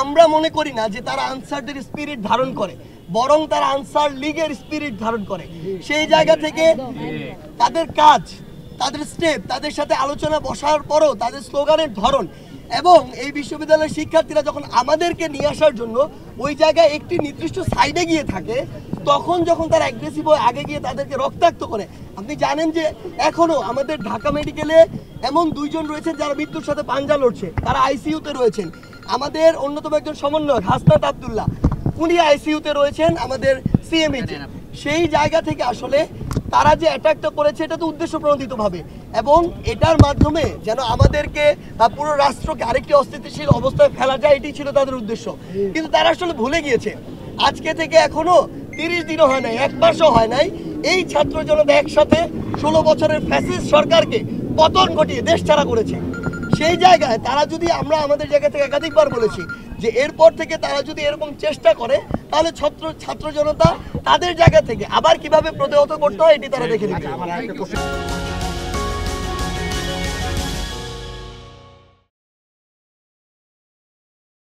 আমরা মনে করি না যে তারা আনসারদের স্পিরিট ধারণ করে, বরং তারা আনসার লীগের স্পিরিট ধারণ করে। সেই জায়গা থেকে তাদের কাজ, তাদের স্টেপ, তাদের সাথে আলোচনা বসার পরও তাদের স্লোগানের ধরন এবং এই বিশ্ববিদ্যালয়ের শিক্ষার্থীরা যখন আমাদেরকে নিয়ে আসার জন্য ওই জায়গায় একটি নির্দিষ্ট সাইডে গিয়ে থাকে, তখন যখন তারা অ্যাগ্রেসিভ হয়ে আগে গিয়ে তাদেরকে রক্তাক্ত করে। আপনি জানেন যে এখনো আমাদের ঢাকা মেডিকেলে এমন 2 জন রয়েছেন যারা মৃত্যুর সাথে পাঞ্জা লড়ছে, তারা আইসিইউতে রয়েছেন। আমাদের অন্যতম একজন সমন্বয়ক হাসনাত আব্দুল্লাহ, উনি আইসিইউতে রয়েছেন আমাদের সিএমএইচে। সেই জায়গা থেকে আসলে তারা যে অ্যাটাকটা করেছে এটা তো উদ্দেশ্য প্রণোদিতভাবে, এবং এটার মাধ্যমে যেন আমাদেরকে বা পুরো রাষ্ট্রকে আরেকটি অস্থিতিশীল অবস্থায় ফেলা যায়, এটি ছিল তাদের উদ্দেশ্য। কিন্তু তারা আসলে ভুলে গিয়েছে, আজকে থেকে এখনো 30 দিনও হয় নাই, 1 মাসও হয় নাই, এই ছাত্র জনতা একসাথে 16 বছরের ফ্যাসিস্ট সরকারকে পতন ঘটিয়ে দেশ ছাড়া করেছে। সেই জায়গায় তারা যদি, আমরা আমাদের জায়গা থেকে একাধিকবার বলেছি যে এরপর থেকে তারা যদি এরকম চেষ্টা করে, তাহলে ছাত্র জনতা তাদের জায়গা থেকে আবার কিভাবে প্রতিহত করতে হয় এটি তারা দেখে নেবে।